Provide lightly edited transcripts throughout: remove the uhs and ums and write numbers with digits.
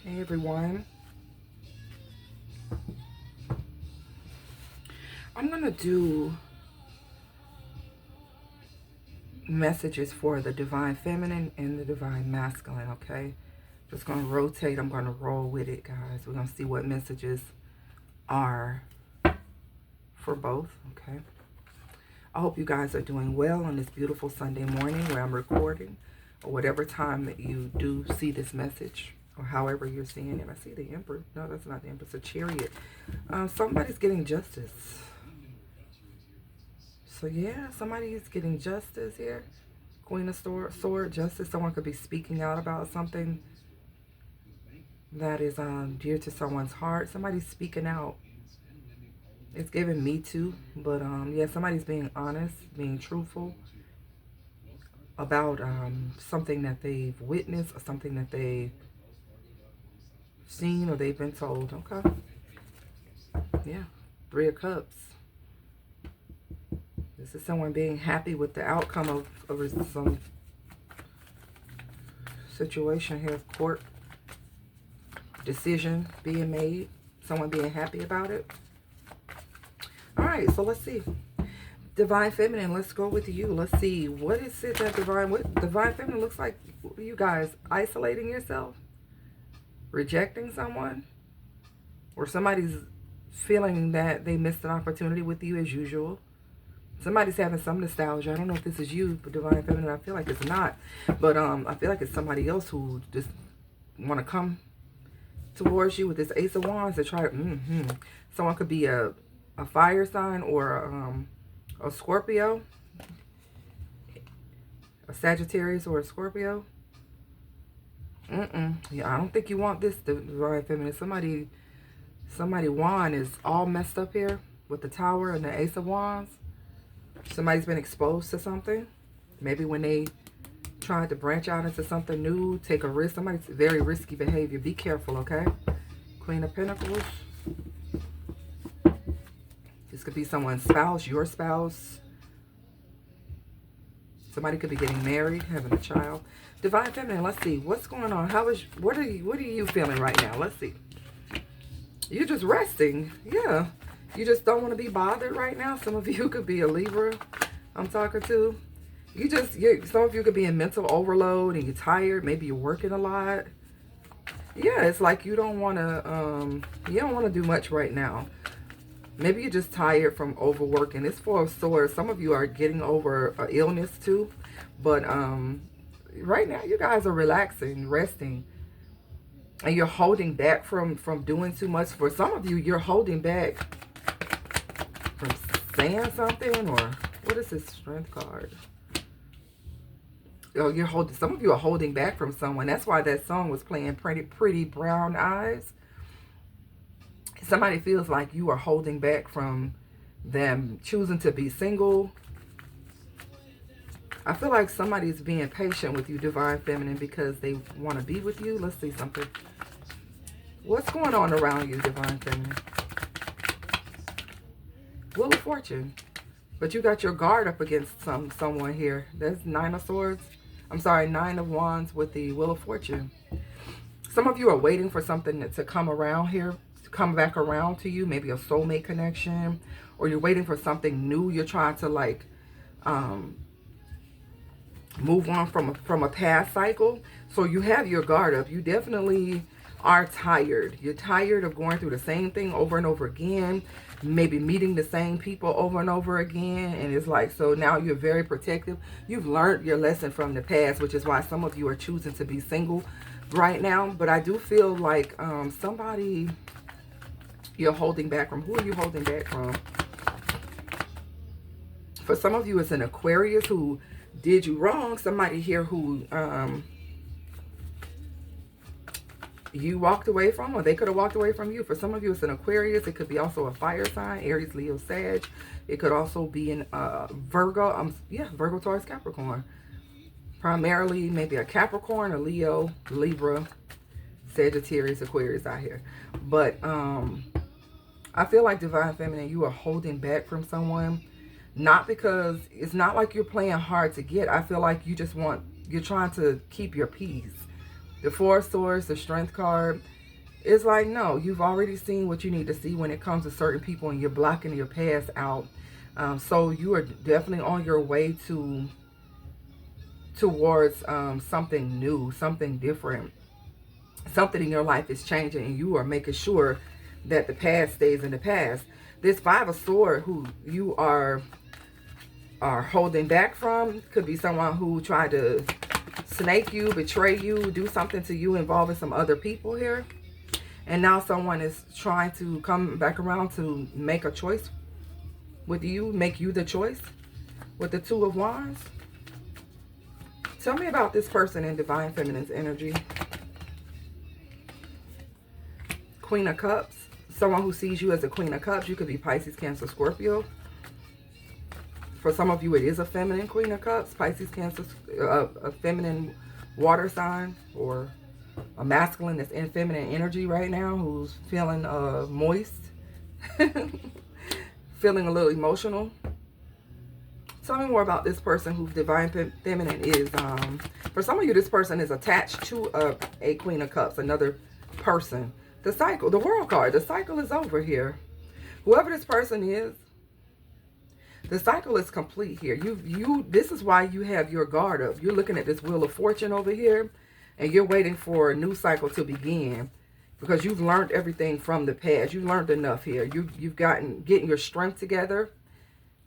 Hey everyone. I'm going to do messages for the divine feminine and the divine masculine, okay? Just going to rotate. I'm going to roll with it, guys. We're going to see what messages are for both, okay? I hope you guys are doing well on this beautiful Sunday morning where I'm recording, or whatever time that you do see this message, or however you're seeing it. I see the Emperor. No, that's not the Emperor. It's a Chariot. Somebody's getting justice. So yeah, somebody is getting justice here. Queen of Sword, justice. Someone could be speaking out about something that is dear to someone's heart. Somebody's speaking out. It's giving me too, but yeah, somebody's being honest, being truthful about something that they've witnessed or something that they've seen or they've been told. Okay. Yeah. 3 of Cups. This is someone being happy with the outcome of some situation here, court decision being made. Someone being happy about it. All right, so let's see. Divine Feminine, let's go with you. Let's see. What is it that what Divine Feminine looks like? You guys isolating yourself? Rejecting someone? Or somebody's feeling that they missed an opportunity with you as usual? Somebody's having some nostalgia. I don't know if this is you, but Divine Feminine, I feel like it's not. But I feel like it's somebody else who just want to come towards you with this Ace of Wands to try to... Someone could be a fire sign or a Scorpio. A Sagittarius or a Scorpio. Yeah, I don't think you want this, Divine Feminine. Somebody wand is all messed up here with the Tower and the Ace of Wands. Somebody's been exposed to something. Maybe when they tried to branch out into something new, take a risk. Somebody's very risky behavior. Be careful, okay? Queen of Pentacles. This could be someone's spouse, your spouse. Somebody could be getting married, having a child. Divine Feminine, let's see. What's going on? What are you feeling right now? Let's see. You're just resting. Yeah. You just don't want to be bothered right now. Some of you could be a Libra I'm talking to. Some of you could be in mental overload and you're tired. Maybe you're working a lot. Yeah, it's like you don't want to do much right now. Maybe you're just tired from overworking. It's 4 of Swords. Some of you are getting over an illness too. But right now you guys are relaxing, resting. And you're holding back from doing too much. For some of you, you're holding back from saying something, or what is this Strength card? Oh, some of you are holding back from someone. That's why that song was playing, Pretty Brown Eyes. Somebody feels like you are holding back from them choosing to be single. I feel like somebody's being patient with you, Divine Feminine, because they want to be with you. Let's see something. What's going on around you, Divine Feminine? Wheel of Fortune. But you got your guard up against someone here. There's 9 of Swords. I'm sorry, 9 of Wands with the Wheel of Fortune. Some of you are waiting for something to come around here, to come back around to you. Maybe a soulmate connection. Or you're waiting for something new. You're trying to like move on from a past cycle. So you have your guard up. You definitely are tired. You're tired of going through the same thing over and over again. Maybe meeting the same people over and over again. And it's like, so now you're very protective. You've learned your lesson from the past, which is why some of you are choosing to be single right now. But I do feel like somebody you're holding back from. Who are you holding back from? For some of you, it's an Aquarius who did you wrong. Somebody here who you walked away from, or they could have walked away from you. For some of you, it's an Aquarius. It could be also a fire sign, Aries, Leo, Sag. It could also be an Virgo. Virgo, Taurus, Capricorn. Primarily, maybe a Capricorn, a Leo, Libra, Sagittarius, Aquarius out here. But I feel like, Divine Feminine, you are holding back from someone. Not because, it's not like you're playing hard to get. I feel like you're trying to keep your peace. The 4 of Swords, the Strength card, It's like, no, you've already seen what you need to see when it comes to certain people, and you're blocking your past out. So you are definitely on your way towards something new, something different. Something in your life is changing, and you are making sure that the past stays in the past. This Five of Swords, who you are holding back from, could be someone who tried to snake you, betray you, do something to you involving some other people here. And now someone is trying to come back around to make a choice with you, make you the choice with the Two of Wands. Tell me about this person in Divine Feminine's energy. Queen of Cups. Someone who sees you as a Queen of Cups. You could be Pisces, Cancer, Scorpio. For some of you, it is a feminine Queen of Cups. Pisces, Cancer, a feminine water sign, or a masculine that's in feminine energy right now, who's feeling moist, feeling a little emotional. Tell me more about this person whose Divine Feminine is. For some of you, this person is attached to a Queen of Cups, another person. The cycle, the World card, the cycle is over here. Whoever this person is, the cycle is complete here. This is why you have your guard up. You're looking at this Wheel of Fortune over here, and you're waiting for a new cycle to begin, because you've learned everything from the past. You've learned enough here. You've getting your strength together,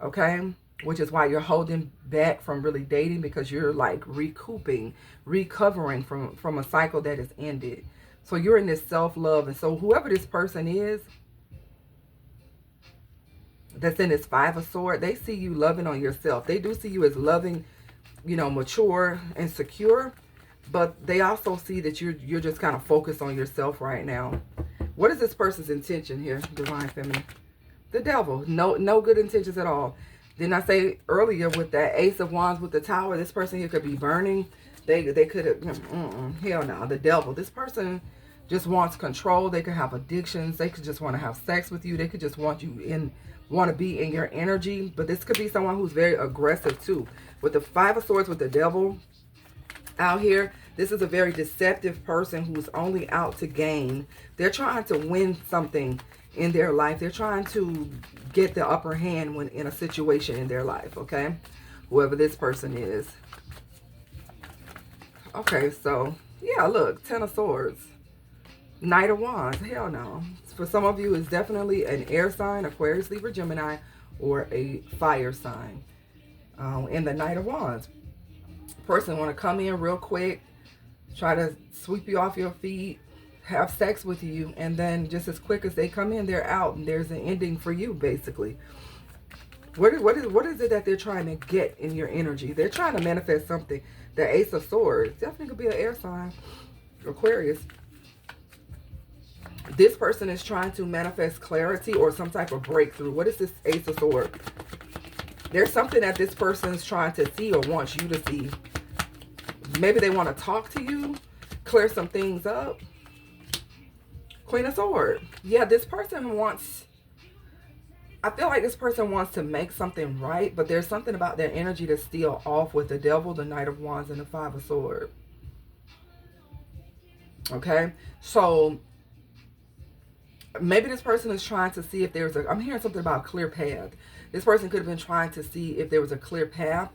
okay? Which is why you're holding back from really dating, because you're like recovering from a cycle that has ended. So you're in this self-love. And so whoever this person is that's in this Five of Swords, they see you loving on yourself. They do see you as loving, you know, mature and secure. But they also see that you're just kind of focused on yourself right now. What is this person's intention here, Divine Feminine? The Devil. No good intentions at all. Didn't I say earlier with that Ace of Wands with the Tower, this person here could be burning. They could have, hell no, the Devil. This person just wants control. They could have addictions. They could just want to have sex with you. They could just want to be in your energy. But this could be someone who's very aggressive too. With the Five of Swords with the Devil out here, this is a very deceptive person who's only out to gain. They're trying to win something in their life. They're trying to get the upper hand when in a situation in their life, okay? Whoever this person is. Okay, so, yeah, look, Ten of Swords. Knight of Wands, hell no. For some of you, it's definitely an air sign, Aquarius, Libra, Gemini, or a fire sign. And the Knight of Wands. Person want to come in real quick, try to sweep you off your feet, have sex with you, and then just as quick as they come in, they're out, and there's an ending for you, basically. What is it that they're trying to get in your energy? They're trying to manifest something. The Ace of Swords definitely could be an air sign, Aquarius. This person is trying to manifest clarity or some type of breakthrough. What is this Ace of Swords? There's something that this person is trying to see or wants you to see. Maybe they want to talk to you, clear some things up. Queen of Swords. Yeah, this person wants, I feel like this person wants to make something right, but there's something about their energy that's still off with the Devil, the Knight of Wands, and the Five of Swords. Okay, so maybe this person is trying to see if there's I'm hearing something about a clear path. This person could have been trying to see if there was a clear path.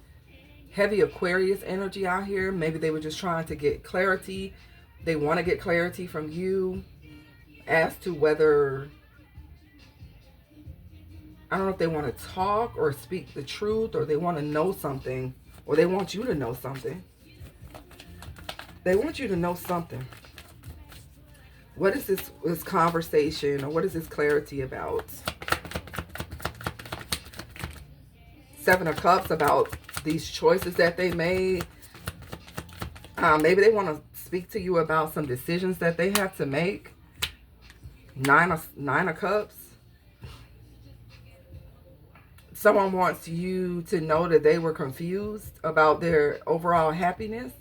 Heavy Aquarius energy out here. Maybe they were just trying to get clarity. They want to get clarity from you as to whether, I don't know if they want to talk or speak the truth, or they want to know something, or they want you to know something. They want you to know something. What is this conversation, or what is this clarity about? Seven of Cups, about these choices that they made. Maybe they want to speak to you about some decisions that they have to make. Nine of Cups. Someone wants you to know that they were confused about their overall happiness.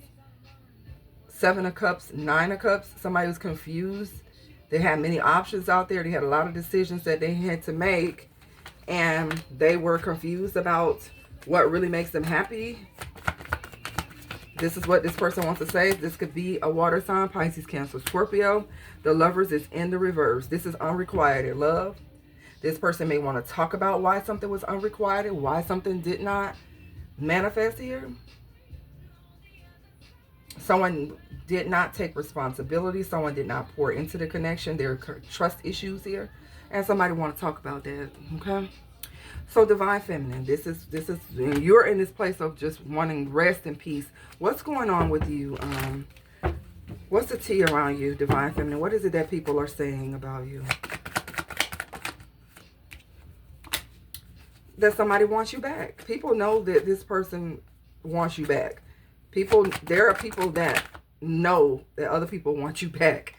Seven of Cups, Nine of Cups. Somebody was confused. They had many options out there. They had a lot of decisions that they had to make, and they were confused about what really makes them happy. This is what this person wants to say. This could be a water sign, Pisces, Cancer, Scorpio. The Lovers is in the reverse. This is unrequited love. This person may want to talk about why something was unrequited, why something did not manifest here. Someone did not take responsibility. Someone did not pour into the connection. There are trust issues here. And somebody want to talk about that, okay? So Divine Feminine, this is you're in this place of just wanting rest and peace. What's going on with you? What's the tea around you, Divine Feminine? What is it that people are saying about you? That somebody wants you back. People know that this person wants you back. There are people that know that other people want you back,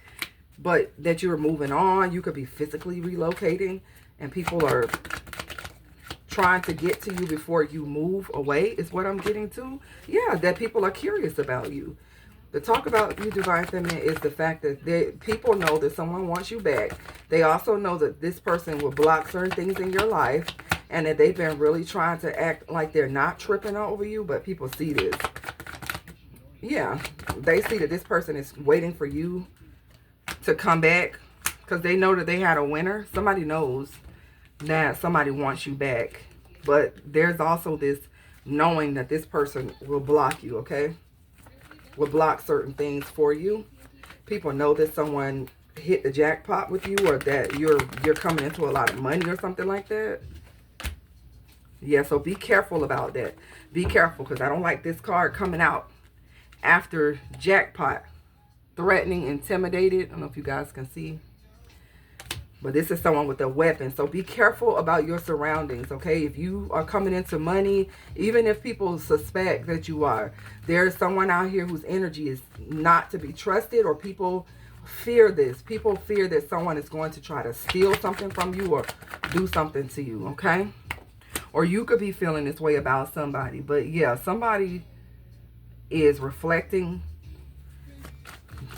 but that you're moving on. You could be physically relocating, and people are trying to get to you before you move away is what I'm getting to. Yeah, that people are curious about you. The talk about you, Divine Feminine, is the fact that people know that someone wants you back. They also know that this person will block certain things in your life, and that they've been really trying to act like they're not tripping over you, but people see this. Yeah, they see that this person is waiting for you to come back because they know that they had a winner. Somebody knows that somebody wants you back, but there's also this knowing that this person will block you, okay? Will block certain things for you. People know that someone hit the jackpot with you, or that you're coming into a lot of money or something like that. Yeah, so be careful about that. Be careful, because I don't like this card coming out after jackpot. Threatening, intimidated. I don't know if you guys can see. But this is someone with a weapon. So be careful about your surroundings, okay? If you are coming into money, even if people suspect that you are, there's someone out here whose energy is not to be trusted, or people fear this. People fear that someone is going to try to steal something from you or do something to you, okay? Or you could be feeling this way about somebody. But yeah, somebody is reflecting.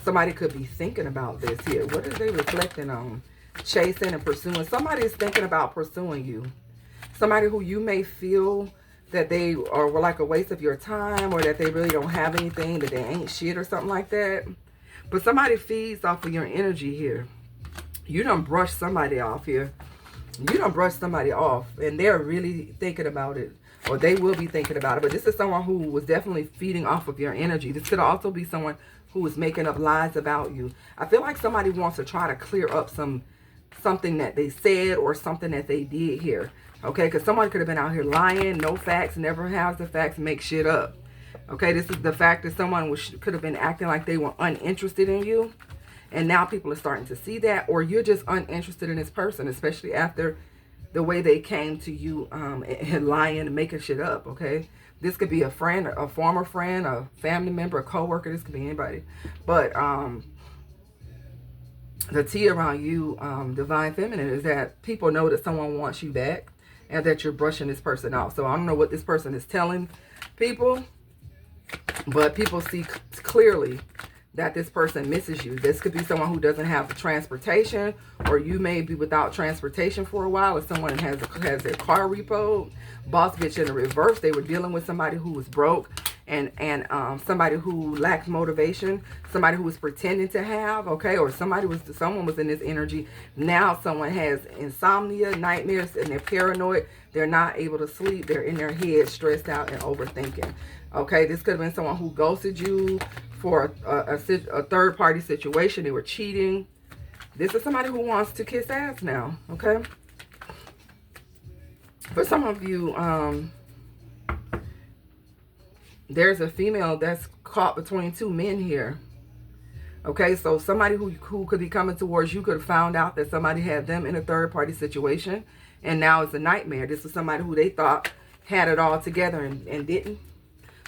Somebody could be thinking about this here. What are they reflecting on? Chasing and pursuing. Somebody is thinking about pursuing you. Somebody who you may feel that they are like a waste of your time, or that they really don't have anything, that they ain't shit or something like that. But somebody feeds off of your energy here. You done brush somebody off here. You done brush somebody off, and they're really thinking about it, or they will be thinking about it. But this is someone who was definitely feeding off of your energy. This could also be someone who is making up lies about you. I feel like somebody wants to try to clear up something that they said or something that they did here. Okay, because someone could have been out here lying, no facts, never has the facts, make shit up. Okay, this is the fact that someone could have been acting like they were uninterested in you. And now people are starting to see that, or you're just uninterested in this person, especially after the way they came to you and lying and making shit up, okay? This could be a friend, a former friend, a family member, a coworker. This could be anybody. But the tea around you, Divine Feminine, is that people know that someone wants you back and that you're brushing this person off. So I don't know what this person is telling people, but people see clearly that this person misses you. This could be someone who doesn't have the transportation, or you may be without transportation for a while, or someone has their car repoed. Boss bitch in the reverse. They were dealing with somebody who was broke and somebody who lacked motivation, somebody who was pretending to have, okay, or someone was in this energy. Now someone has insomnia, nightmares, and they're paranoid. They're not able to sleep. They're in their head, stressed out and overthinking. Okay, this could have been someone who ghosted you for a third-party situation. They were cheating. This is somebody who wants to kiss ass now, okay? For some of you, there's a female that's caught between two men here. Okay, so somebody who could be coming towards you could have found out that somebody had them in a third-party situation, and now it's a nightmare. This is somebody who they thought had it all together and didn't.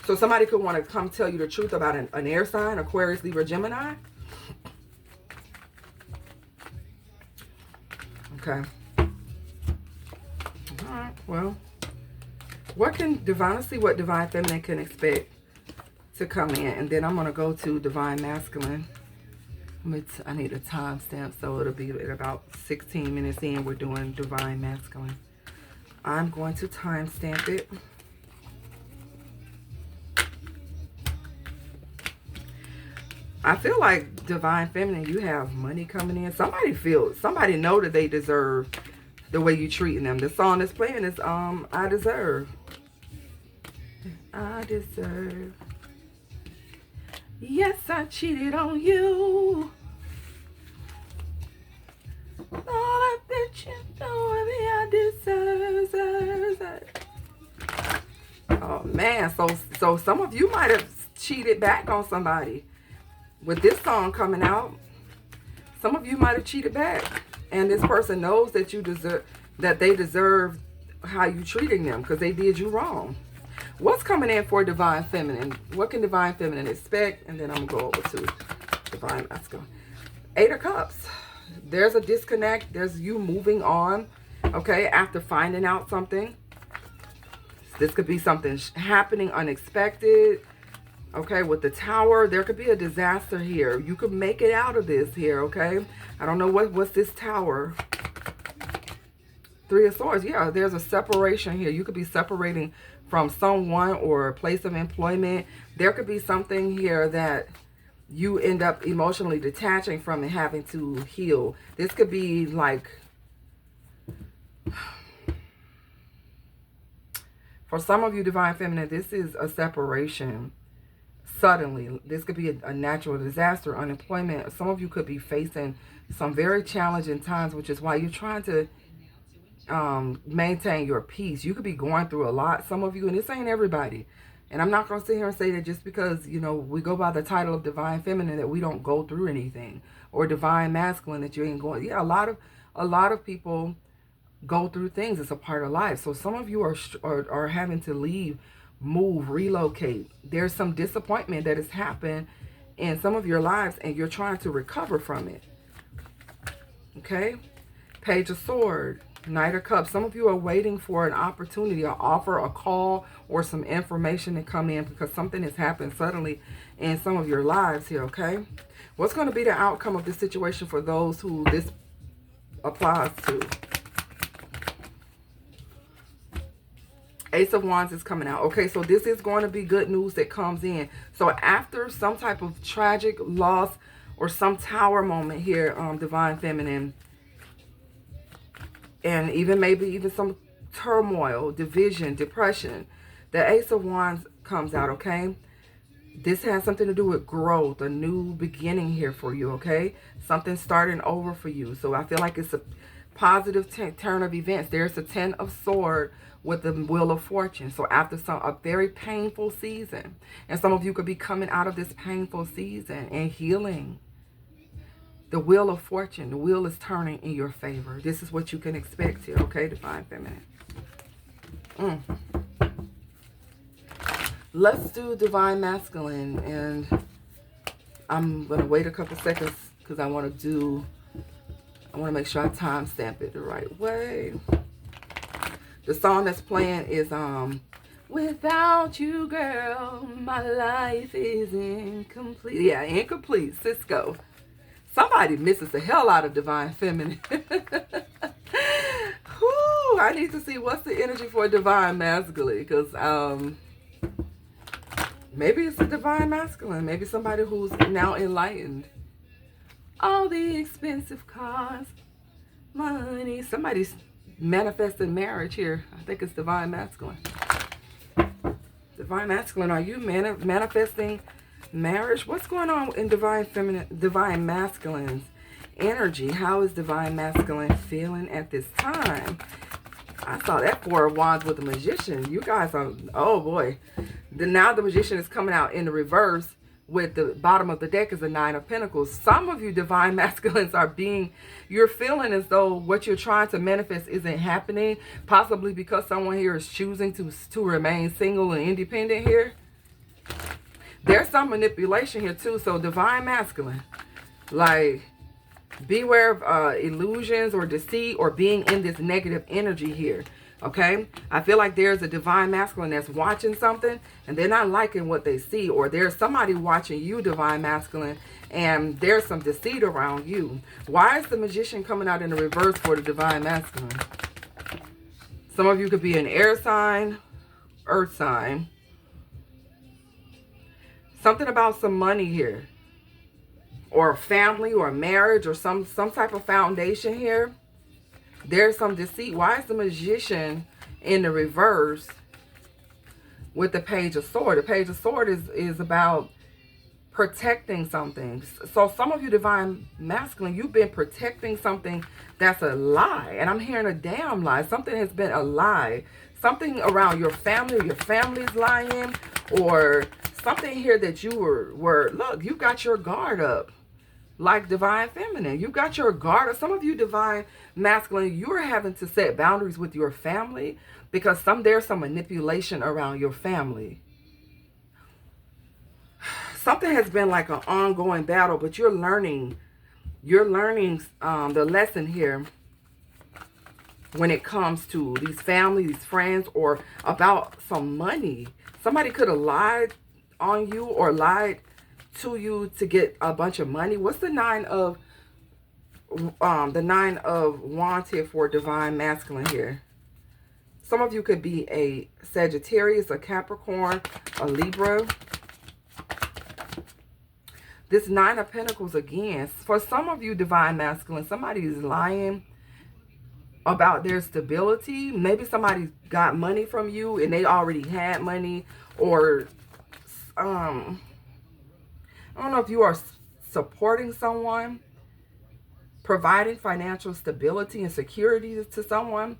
So somebody could want to come tell you the truth about an air sign, Aquarius, Libra, Gemini. Okay. All right, well, let's see what Divine Feminine can expect to come in. And then I'm going to go to Divine Masculine. I need a timestamp, so it'll be at about 16 minutes in. We're doing Divine Masculine. I'm going to timestamp it. I feel like divine feminine, you have money coming in. Somebody know that they deserve the way you treating them. The song that's playing is I Deserve. I deserve. Yes, I cheated on you. All I bet you know me, I deserve. Oh man, so some of you might have cheated back on somebody. With this song coming out, some of you might have cheated back, and this person knows that they deserve how you treating them because they did you wrong. What's coming in for divine feminine? What can divine feminine expect? And then I'm gonna go over to divine masculine. 8 of Cups. There's a disconnect. There's you moving on, okay, after finding out something. This could be something happening unexpected. Okay, with the Tower, there could be a disaster here. You could make it out of this here, okay? I don't know what's this Tower. 3 of Swords. Yeah, there's a separation here. You could be separating from someone or a place of employment. There could be something here that you end up emotionally detaching from and having to heal. This could be like, for some of you, divine feminine, this is a separation. Suddenly, this could be a natural disaster, unemployment. Some of you could be facing some very challenging times, which is why you're trying to maintain your peace. You could be going through a lot, some of you, and this ain't everybody. And I'm not going to sit here and say that just because, you know, we go by the title of divine feminine that we don't go through anything, or divine masculine that you ain't going. Yeah, a lot of people go through things. It's a part of life. So some of you are having to leave, move, relocate. There's some disappointment that has happened in some of your lives, and you're trying to recover from it. Okay? Page of Swords, Knight of Cups. Some of you are waiting for an opportunity, an offer, a call, or some information to come in because something has happened suddenly in some of your lives here, okay? What's going to be the outcome of this situation for those who this applies to? Ace of Wands is coming out. Okay, so this is going to be good news that comes in. So after some type of tragic loss or some Tower moment here, divine feminine, and maybe even some turmoil, division, depression, the Ace of Wands comes out, okay? This has something to do with growth, a new beginning here for you, okay? Something starting over for you. So I feel like it's a positive turn of events. There's a 10 of Swords with the Wheel of Fortune. So after a very painful season, and some of you could be coming out of this painful season and healing. The Wheel of Fortune, the wheel is turning in your favor. This is what you can expect here, okay, divine feminine. Let's do divine masculine, and I'm going to wait a couple seconds because I want to make sure I timestamp it the right way. The song that's playing is Without You, Girl, My Life is Incomplete. Yeah, Incomplete, Cisco. Somebody misses the hell out of divine feminine. Whew, I need to see what's the energy for divine masculine, because maybe it's a divine masculine. Maybe somebody who's now enlightened. All the expensive cars, money. Somebody's manifesting marriage here. I think it's divine masculine. Divine masculine, are you manifesting marriage? What's going on in divine feminine, divine masculine's energy? How is divine masculine feeling at this time? I saw that 4 of Wands with the Magician. You guys are, oh boy. Now the Magician is coming out in the reverse with the bottom of the deck is the 9 of Pentacles. Some of you divine masculines you're feeling as though what you're trying to manifest isn't happening. Possibly because someone here is choosing to remain single and independent here. There's some manipulation here too. So divine masculine, like, beware of illusions or deceit or being in this negative energy here. Okay, I feel like there's a divine masculine that's watching something and they're not liking what they see, or there's somebody watching you, divine masculine, and there's some deceit around you. Why is the Magician coming out in the reverse for the divine masculine? Some of you could be an air sign, earth sign. Something about some money here. or a family or a marriage or some type of foundation here. There's some deceit. Why is the Magician in the reverse with the Page of Swords? The Page of Swords is about protecting something. So some of you Divine Masculine, you've been protecting something that's a lie. And I'm hearing a damn lie. Something has been a lie. Something around your family, or your family's lying, or something here that you were look, you got your guard up. Like Divine Feminine, you got your guard up. Some of you Divine Masculine, you're having to set boundaries with your family because there's some manipulation around your family. Something has been like an ongoing battle, but you're learning the lesson here when it comes to these families, these friends, or about some money. Somebody could have lied on you or lied to you to get a bunch of money. What's the Nine of Wands here for Divine Masculine here? Some of you could be a Sagittarius, a Capricorn, a Libra. This Nine of Pentacles again. For some of you Divine Masculine, somebody is lying about their stability. Maybe somebody got money from you and they already had money, or I don't know if you are supporting someone, providing financial stability and security to someone,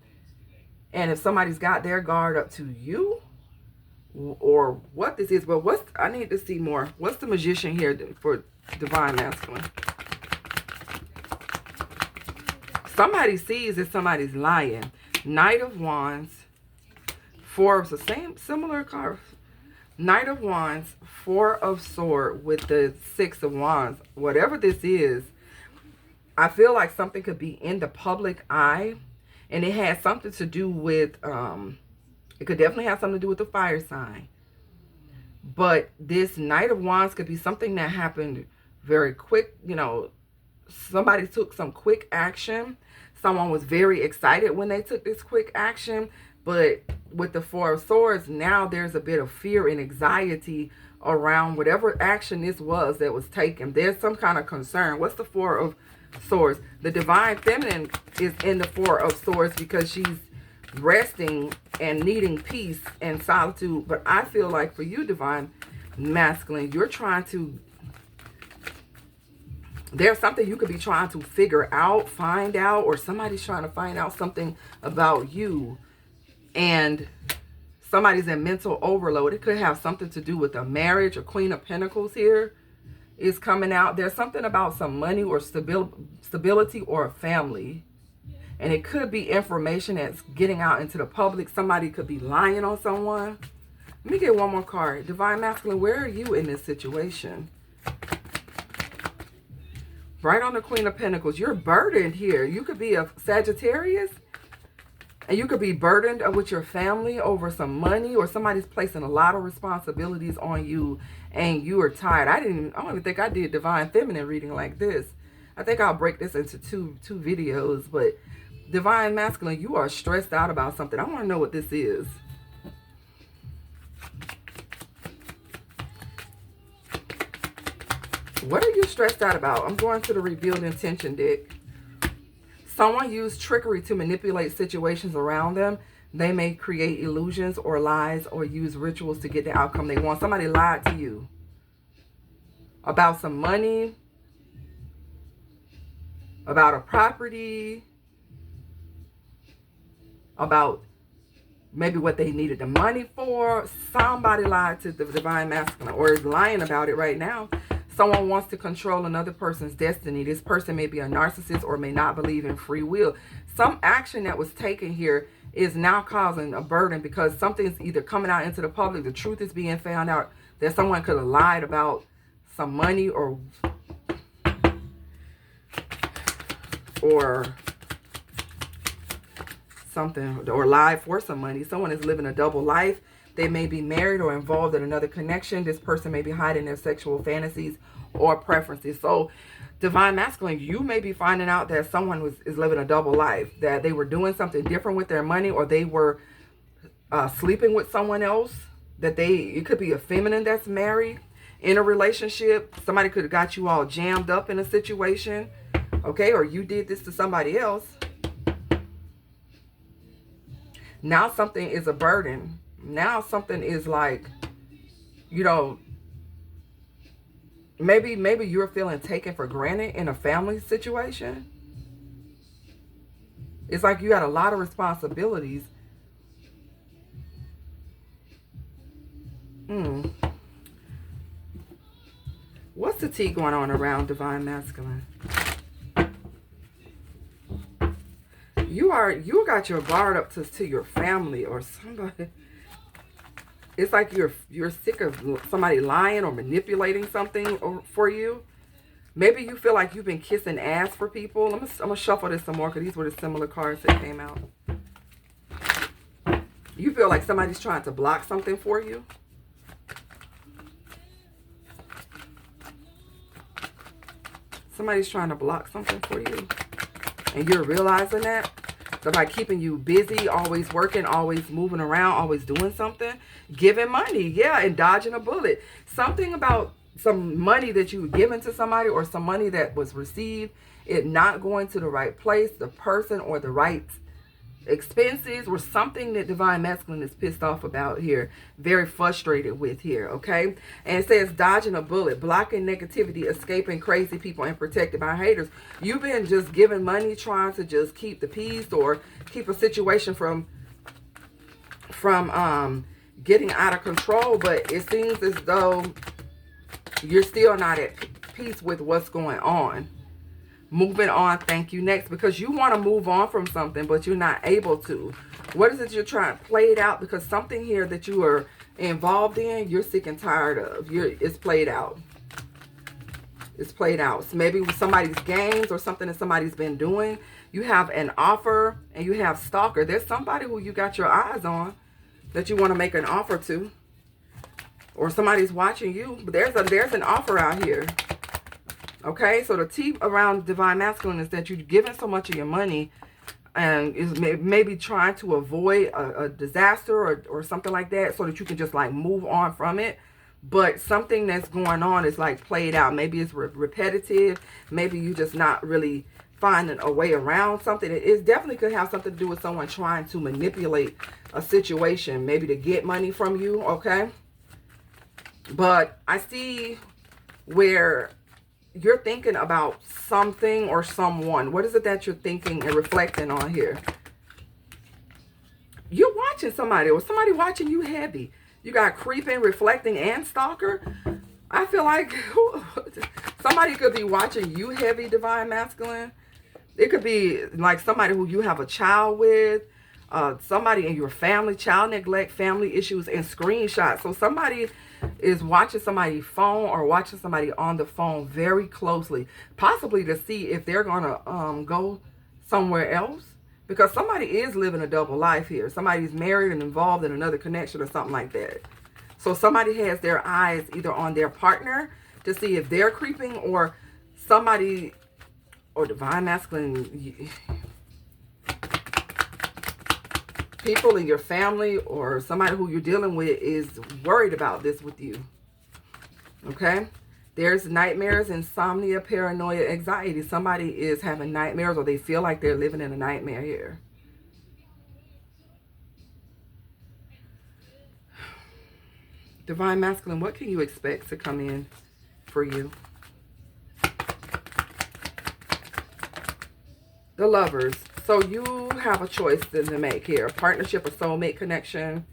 and if somebody's got their guard up to you, or what this is. But I need to see more. What's the Magician here for Divine Masculine? Somebody sees that somebody's lying. Knight of Wands, Four of the similar card. Knight of Wands, Four of Swords with the Six of Wands. Whatever this is, I feel like something could be in the public eye, and it has something to do with, it could definitely have something to do with the fire sign. But this Knight of Wands could be something that happened very quick. You know, somebody took some quick action. Someone was very excited when they took this quick action. But with the Four of Swords, now there's a bit of fear and anxiety around whatever action this was that was taken. There's some kind of concern. What's the Four of Swords? The Divine Feminine is in the Four of Swords because she's resting and needing peace and solitude. But I feel like for you Divine Masculine, you're trying to, there's something you could be trying to figure out, find out, or somebody's trying to find out something about you, and somebody's in mental overload. It could have something to do with a marriage. A Queen of Pentacles here is coming out. There's something about some money or stability or a family. And it could be information that's getting out into the public. Somebody could be lying on someone. Let me get one more card. Divine Masculine, where are you in this situation? Right on the Queen of Pentacles. You're burdened here. You could be a Sagittarius. And you could be burdened with your family over some money, or somebody's placing a lot of responsibilities on you and you are tired. I don't even think I did Divine Feminine reading like this. I think I'll break this into two videos. But Divine Masculine, you are stressed out about something. I want to know what this is. What are you stressed out about? I'm going to the Revealed Intention deck. Someone used trickery to manipulate situations around them. They may create illusions or lies or use rituals to get the outcome they want. Somebody lied to you about some money, about a property, about maybe what they needed the money for. Somebody lied to the Divine Masculine, or is lying about it right now. Someone wants to control another person's destiny. This person may be a narcissist or may not believe in free will. Some action that was taken here is now causing a burden because something's either coming out into the public. The truth is being found out that someone could have lied about some money or something, or lied for some money. Someone is living a double life. They may be married or involved in another connection. This person may be hiding their sexual fantasies or preferences. So, Divine Masculine, you may be finding out that someone is living a double life, that they were doing something different with their money, or they were sleeping with someone else, that it could be a feminine that's married, in a relationship. Somebody could have got you all jammed up in a situation. Okay, or you did this to somebody else. Now something is a burden. Now something is like, you know, maybe you're feeling taken for granted in a family situation. It's like you got a lot of responsibilities. What's the tea going on around divine masculine? You got your guard up to your family or somebody. It's like you're sick of somebody lying or manipulating something for you. Maybe you feel like you've been kissing ass for people. I'm gonna shuffle this some more because these were the similar cards that came out. You feel like somebody's trying to block something for you. Somebody's trying to block something for you. And you're realizing that. So by keeping you busy, always working, always moving around, always doing something, giving money, yeah, and dodging a bullet. Something about some money that you given to somebody or some money that was received, it not going to the right place, the person, or the right expenses, or something that divine masculine is pissed off about here, very frustrated with here, okay? And it says dodging a bullet, blocking negativity, escaping crazy people, and protected by haters. You've been just giving money, trying to just keep the peace or keep a situation from getting out of control, but it seems as though you're still not at peace with what's going on. Moving on, thank you, next, because you want to move on from something, but you're not able to. What is it you're trying to play it out? Because something here that you are involved in, you're sick and tired of. It's played out. It's played out. So maybe with somebody's games or something that somebody's been doing. You have an offer and you have stalker. There's somebody who you got your eyes on that you want to make an offer to. Or somebody's watching you. But there's an offer out here. Okay, so the tea around divine masculine is that you're giving so much of your money and is maybe trying to avoid a disaster or something like that so that you can just like move on from it. But something that's going on is like played out. Maybe it's repetitive. Maybe you just not really finding a way around something. It definitely could have something to do with someone trying to manipulate a situation, maybe to get money from you, okay? But I see where you're thinking about something or someone. What is it that you're thinking and reflecting on here? You're watching somebody or somebody watching you heavy. You got creeping, reflecting, and stalker. I feel like somebody could be watching you heavy, divine masculine. It could be like somebody who you have a child with, somebody in your family, child neglect, family issues, and screenshots. So somebody is watching somebody's phone or watching somebody on the phone very closely, possibly to see if they're gonna go somewhere else, because somebody is living a double life here. Somebody's married and involved in another connection or something like that. So somebody has their eyes either on their partner to see if they're creeping, or somebody, or divine masculine, people in your family or somebody who you're dealing with is worried about this with you. Okay? There's nightmares, insomnia, paranoia, anxiety. Somebody is having nightmares or they feel like they're living in a nightmare here. Divine masculine, what can you expect to come in for you? The Lovers. So you have a choice to make here. Partnership or soulmate connection.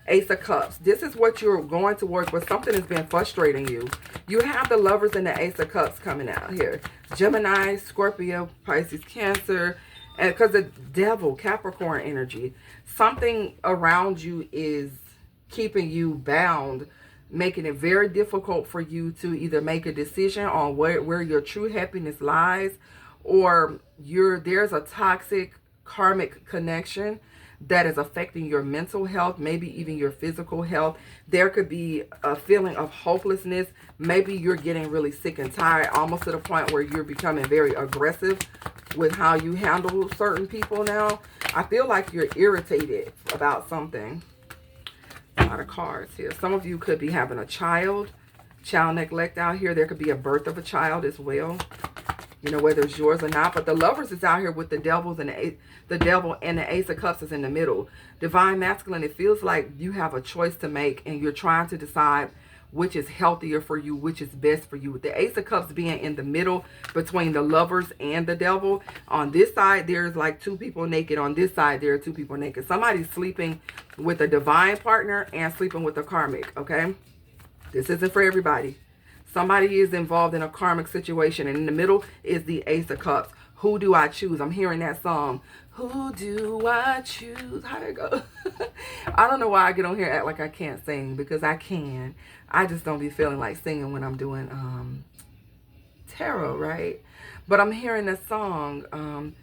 Ace of Cups. This is what you're going towards, but something has been frustrating you. You have the Lovers and the Ace of Cups coming out here. Gemini, Scorpio, Pisces, Cancer. And because the Devil, Capricorn energy. Something around you is keeping you bound, making it very difficult for you to either make a decision on where your true happiness lies, or there's a toxic karmic connection that is affecting your mental health, maybe even your physical health. There could be a feeling of hopelessness. Maybe you're getting really sick and tired, almost to the point where you're becoming very aggressive with how you handle certain people now. I feel like you're irritated about something. A lot of cards here. Some of you could be having a child. Child neglect out here. There could be a birth of a child as well. You know, whether it's yours or not. But the Lovers is out here with the devils and the devil and the Ace of Cups is in the middle. Divine Masculine, it feels like you have a choice to make and you're trying to decide which is healthier for you, which is best for you. With the Ace of Cups being in the middle between the Lovers and the devil. On this side, there's like 2 people naked. On this side, there are 2 people naked. Somebody's sleeping with a divine partner and sleeping with a karmic, okay? This isn't for everybody. Somebody is involved in a karmic situation. And in the middle is the Ace of Cups. Who do I choose? I'm hearing that song. Who do I choose? How'd it go? I don't know why I get on here and act like I can't sing. Because I can. I just don't be feeling like singing when I'm doing tarot, right? But I'm hearing this song.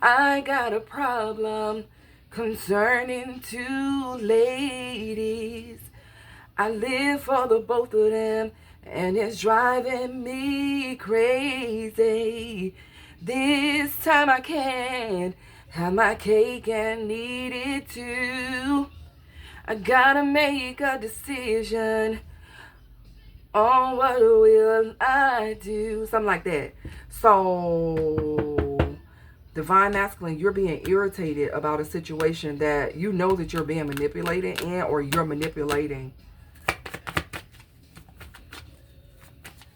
I got a problem concerning 2 ladies. I live for the both of them. And it's driving me crazy. This time I can't have my cake and eat it too. I gotta make a decision on what will I do. Something like that. So, Divine Masculine, you're being irritated about a situation that you know that you're being manipulated in, or you're manipulating.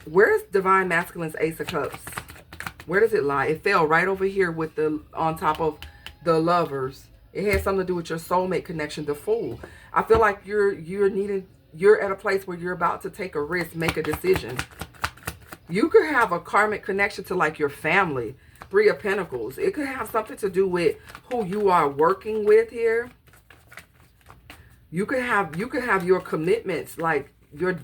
Where's Divine Masculine's Ace of Cups? Where does it lie? It fell right over here with the on top of the Lovers. It has something to do with your soulmate connection, the Fool. I feel like you're at a place where you're about to take a risk, make a decision. You could have a karmic connection to like your family. 3 of Pentacles. It could have something to do with who you are working with here. You could have your commitments, like your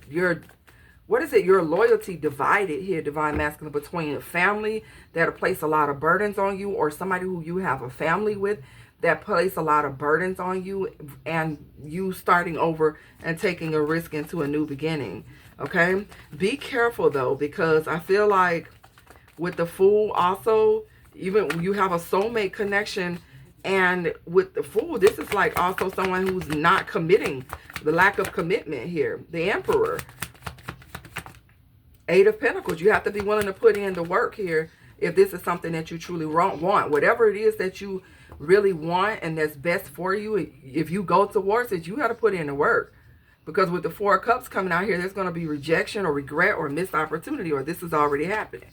what is it? Your loyalty divided here, Divine Masculine, between a family that'll place a lot of burdens on you, or somebody who you have a family with that place a lot of burdens on you, and you starting over and taking a risk into a new beginning. Okay? Be careful though, because I feel like with the Fool also, even you have a soulmate connection, and with the Fool, this is like also someone who's not committing, the lack of commitment here. The Emperor. 8 of Pentacles. You have to be willing to put in the work here if this is something that you truly want. Whatever it is that you really want and that's best for you, if you go towards it, you got to put in the work. Because with the 4 of Cups coming out here, there's going to be rejection or regret or missed opportunity, or this is already happening.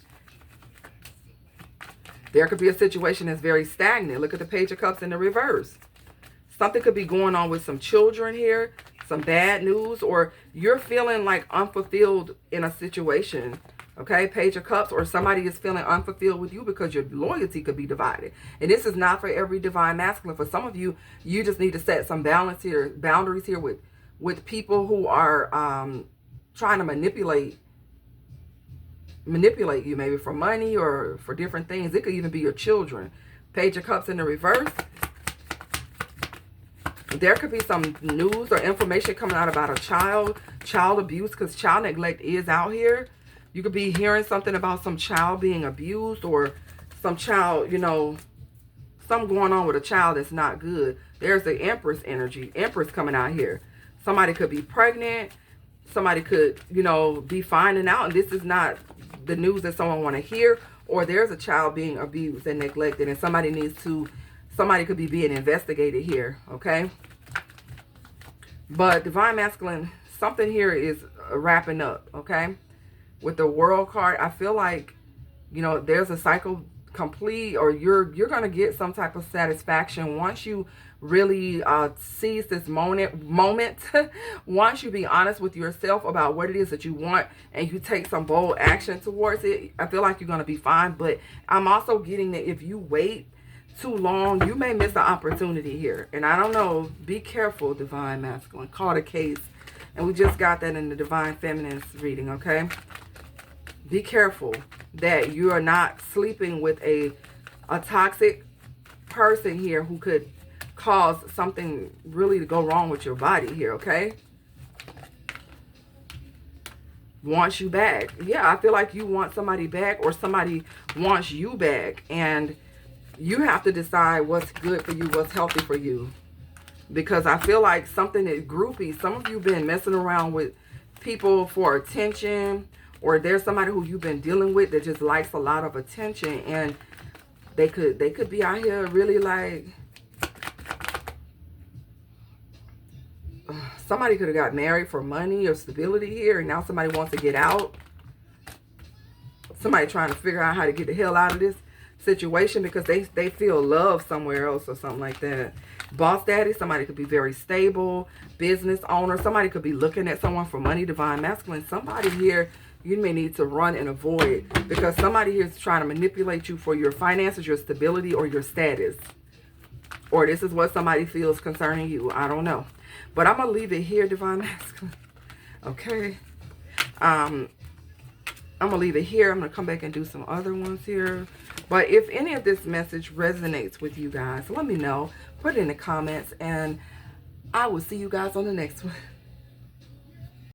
There could be a situation that's very stagnant. Look at the Page of Cups in the reverse. Something could be going on with some children here. Some bad news, or you're feeling like unfulfilled in a situation. Okay, Page of Cups, or somebody is feeling unfulfilled with you because your loyalty could be divided. And this is not for every Divine Masculine. For some of you, you just need to set some boundaries here with people who are trying to manipulate you, maybe for money or for different things. It could even be your children. Page of Cups in the reverse. There could be some news or information coming out about a child abuse, because child neglect is out here. You could be hearing something about some child being abused, or some child, you know, something going on with a child that's not good. There's the Empress energy. Empress coming out here. Somebody could be pregnant. Somebody could, you know, be finding out, and this is not the news that someone want to hear. Or there's a child being abused and neglected, and somebody could be being investigated here, okay? But Divine Masculine, something here is wrapping up, okay? With the World card, I feel like, you know, there's a cycle complete, or you're going to get some type of satisfaction once you really seize this moment. Once you be honest with yourself about what it is that you want, and you take some bold action towards it, I feel like you're going to be fine. But I'm also getting that if you wait too long, you may miss the opportunity here. And I don't know, be careful, Divine Masculine. Caught a case. And we just got that in the Divine Feminine's reading, okay? Be careful that you are not sleeping with a toxic person here who could cause something really to go wrong with your body here, okay? Wants you back. Yeah, I feel like you want somebody back, or somebody wants you back. And you have to decide what's good for you, what's healthy for you. Because I feel like something is groupie. Some of you been messing around with people for attention, or there's somebody who you've been dealing with that just likes a lot of attention, and they could be out here really like, somebody could have got married for money or stability here, and now somebody wants to get out. Somebody trying to figure out how to get the hell out of this situation because they feel love somewhere else or something like that. Boss daddy, somebody could be very stable. Business owner, somebody could be looking at someone for money. Divine masculine, somebody here you may need to run and avoid, because somebody here is trying to manipulate you for your finances, your stability, or your status. Or this is what somebody feels concerning you. I don't know. But I'm going to leave it here, Divine Masculine. Okay. I'm going to leave it here. I'm going to come back and do some other ones here. But if any of this message resonates with you guys, let me know. Put it in the comments. And I will see you guys on the next one.